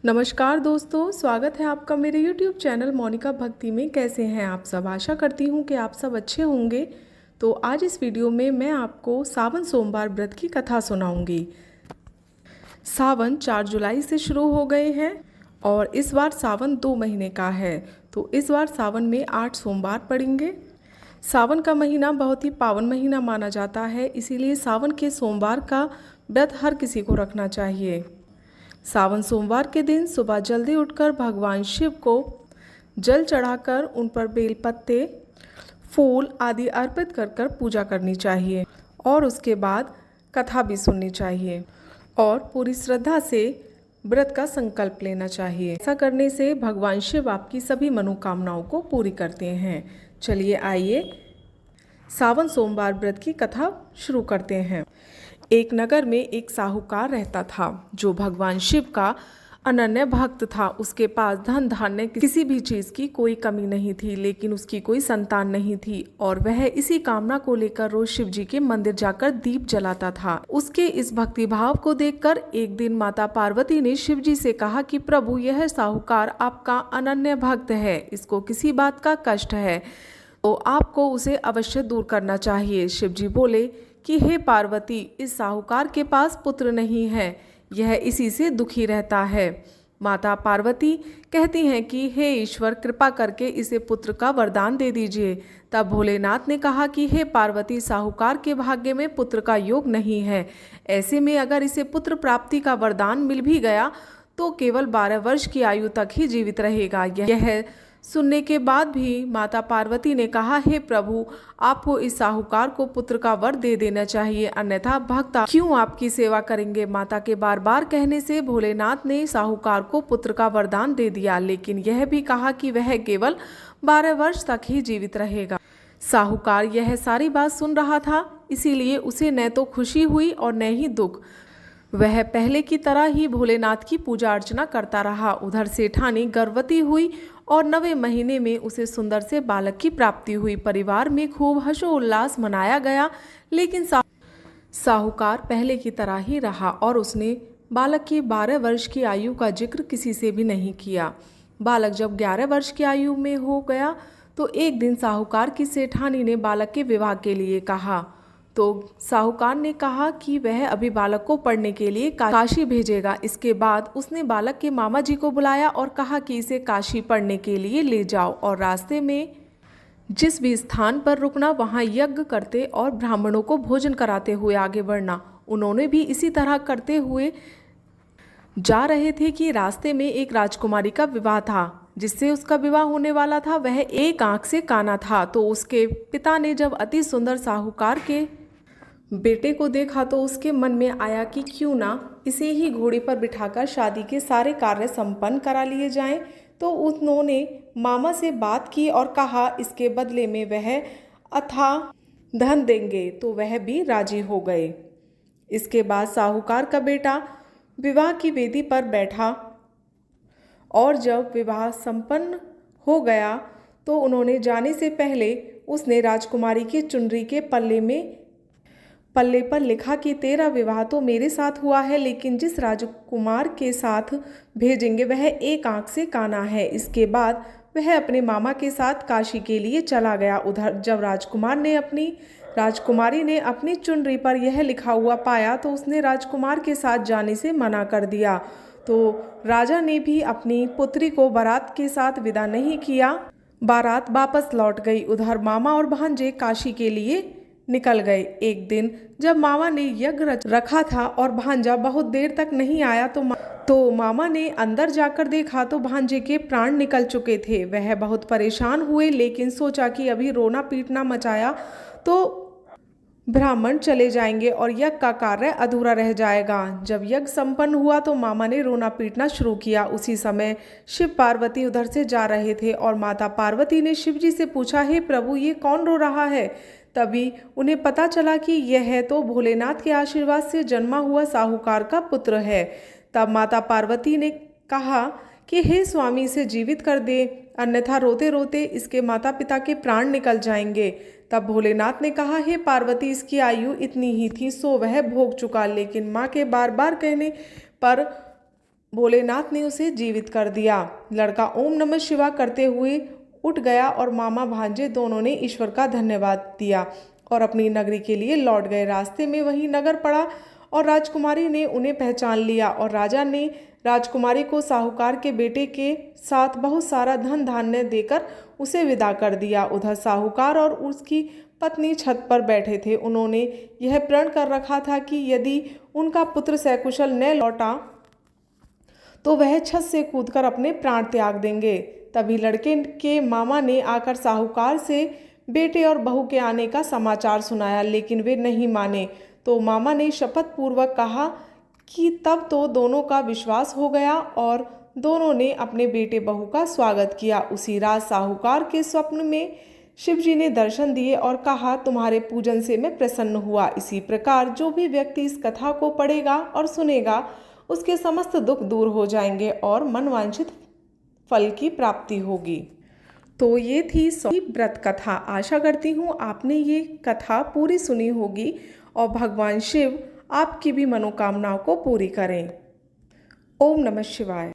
नमस्कार दोस्तों, स्वागत है आपका मेरे YouTube चैनल मोनिका भक्ति में। कैसे हैं आप सब? आशा करती हूँ कि आप सब अच्छे होंगे। तो आज इस वीडियो में मैं आपको सावन सोमवार व्रत की कथा सुनाऊंगी। सावन 4 जुलाई से शुरू हो गए हैं और इस बार सावन 2 महीने का है। तो इस बार सावन में 8 सोमवार पड़ेंगे। सावन का महीना बहुत ही पावन महीना माना जाता है, इसीलिए सावन के सोमवार का व्रत हर किसी को रखना चाहिए। सावन सोमवार के दिन सुबह जल्दी उठकर भगवान शिव को जल चढ़ाकर उन पर बेलपत्ते, फूल आदि अर्पित कर कर पूजा करनी चाहिए और उसके बाद कथा भी सुननी चाहिए और पूरी श्रद्धा से व्रत का संकल्प लेना चाहिए। ऐसा करने से भगवान शिव आपकी सभी मनोकामनाओं को पूरी करते हैं। चलिए आइए सावन सोमवार व्रत की कथा शुरू करते हैं। एक नगर में एक साहूकार रहता था जो भगवान शिव का अनन्य भक्त था। उसके पास धन धान्य किसी भी चीज़ की कोई कमी नहीं थी, लेकिन उसकी कोई संतान नहीं थी और वह इसी कामना को लेकर रोज शिव जी के मंदिर जाकर दीप जलाता था। उसके इस भक्ति भाव को देखकर एक दिन माता पार्वती ने शिव जी से कहा कि प्रभु, यह साहूकार आपका अनन्य भक्त है, इसको किसी बात का कष्ट है तो आपको उसे अवश्य दूर करना चाहिए। शिव जी बोले कि हे पार्वती, इस साहूकार के पास पुत्र नहीं है, यह इसी से दुखी रहता है। माता पार्वती कहती हैं कि हे ईश्वर, कृपा करके इसे पुत्र का वरदान दे दीजिए। तब भोलेनाथ ने कहा कि हे पार्वती, साहूकार के भाग्य में पुत्र का योग नहीं है। ऐसे में अगर इसे पुत्र प्राप्ति का वरदान मिल भी गया तो केवल 12 वर्ष की आयु तक ही जीवित रहेगा। यह सुनने के बाद भी माता पार्वती ने कहा, हे प्रभु, आपको इस साहूकार को पुत्र का वर दे देना चाहिए, अन्यथा भक्त क्यों आपकी सेवा करेंगे। माता के बार बार कहने से भोलेनाथ ने साहूकार को पुत्र का वरदान दे दिया, लेकिन यह भी कहा कि वह केवल 12 वर्ष तक ही जीवित रहेगा। साहूकार यह सारी बात सुन रहा था, इसीलिए उसे न तो खुशी हुई और न ही दुख। वह पहले की तरह ही भोलेनाथ की पूजा अर्चना करता रहा। उधर सेठानी गर्भवती हुई और 9वें महीने में उसे सुंदर से बालक की प्राप्ति हुई। परिवार में खूब हर्षोल्लास मनाया गया, लेकिन साहूकार पहले की तरह ही रहा और उसने बालक की 12 वर्ष की आयु का जिक्र किसी से भी नहीं किया। बालक जब 11 वर्ष की आयु में हो गया तो एक दिन साहूकार की सेठानी ने बालक के विवाह के लिए कहा। तो साहूकार ने कहा कि वह अभी बालक को पढ़ने के लिए काशी भेजेगा। इसके बाद उसने बालक के मामा जी को बुलाया और कहा कि इसे काशी पढ़ने के लिए ले जाओ और रास्ते में जिस भी स्थान पर रुकना वहाँ यज्ञ करते और ब्राह्मणों को भोजन कराते हुए आगे बढ़ना। उन्होंने भी इसी तरह करते हुए जा रहे थे कि रास्ते में एक राजकुमारी का विवाह था। जिससे उसका विवाह होने वाला था वह एक आंख से काना था। तो उसके पिता ने जब अति सुंदर साहूकार के बेटे को देखा तो उसके मन में आया कि क्यों ना इसे ही घोड़े पर बिठाकर शादी के सारे कार्य संपन्न करा लिए जाएं। तो उन्होंने मामा से बात की और कहा इसके बदले में वह अथाह धन देंगे, तो वह भी राजी हो गए। इसके बाद साहूकार का बेटा विवाह की वेदी पर बैठा और जब विवाह संपन्न हो गया तो उन्होंने जाने से पहले उसने राजकुमारी की चुनरी के पल्ले पर लिखा कि तेरा विवाह तो मेरे साथ हुआ है, लेकिन जिस राजकुमार के साथ भेजेंगे वह एक आंख से काना है। इसके बाद वह अपने मामा के साथ काशी के लिए चला गया। उधर जब राजकुमारी ने अपनी चुनरी पर यह लिखा हुआ पाया तो उसने राजकुमार के साथ जाने से मना कर दिया। तो राजा ने भी अपनी पुत्री को बारात के साथ विदा नहीं किया। बारात वापस लौट गई। उधर मामा और भांजे काशी के लिए निकल गए। एक दिन जब मामा ने यज्ञ रखा था और भांजा बहुत देर तक नहीं आया तो मामा ने अंदर जाकर देखा तो भांजे के प्राण निकल चुके थे। वह बहुत परेशान हुए, लेकिन सोचा कि अभी रोना पीटना मचाया तो ब्राह्मण चले जाएंगे और यज्ञ का कार्य अधूरा रह जाएगा। जब यज्ञ संपन्न हुआ तो मामा ने रोना पीटना शुरू किया। उसी समय शिव पार्वती उधर से जा रहे थे और माता पार्वती ने शिव जी से पूछा, हे प्रभु, ये कौन रो रहा है। तभी उन्हें पता चला कि यह तो भोलेनाथ के आशीर्वाद से जन्मा हुआ साहूकार का पुत्र है। तब माता पार्वती ने कहा कि हे स्वामी, इसे जीवित कर दे, अन्यथा रोते रोते इसके माता पिता के प्राण निकल जाएंगे। तब भोलेनाथ ने कहा, हे पार्वती, इसकी आयु इतनी ही थी सो वह भोग चुका, लेकिन माँ के बार बार कहने पर भोलेनाथ ने उसे जीवित कर दिया। लड़का ओम नमः शिवाय करते हुए उठ गया और मामा भांजे दोनों ने ईश्वर का धन्यवाद दिया और अपनी नगरी के लिए लौट गए। रास्ते में वही नगर पड़ा और राजकुमारी ने उन्हें पहचान लिया और राजा ने राजकुमारी को साहूकार के बेटे के साथ बहुत सारा धन धान्य देकर उसे विदा कर दिया। उधर साहूकार और उसकी पत्नी छत पर बैठे थे। उन्होंने यह प्रण कर रखा था कि यदि उनका पुत्र सकुशल न लौटा तो वह छत से कूदकर अपने प्राण त्याग देंगे। तभी लड़के के मामा ने आकर साहूकार से बेटे और बहू के आने का समाचार सुनाया, लेकिन वे नहीं माने। तो मामा ने शपथ पूर्वक कहा कि तब तो दोनों का विश्वास हो गया और दोनों ने अपने बेटे बहू का स्वागत किया। उसी रात साहूकार के स्वप्न में शिवजी ने दर्शन दिए और कहा, तुम्हारे पूजन से मैं प्रसन्न हुआ। इसी प्रकार जो भी व्यक्ति इस कथा को पढ़ेगा और सुनेगा उसके समस्त दुख दूर हो जाएंगे और मनवांछित फल की प्राप्ति होगी। तो ये थी व्रत कथा। आशा करती हूँ आपने ये कथा पूरी सुनी होगी और भगवान शिव आपकी भी मनोकामनाओं को पूरी करें। ओम नमः शिवाय।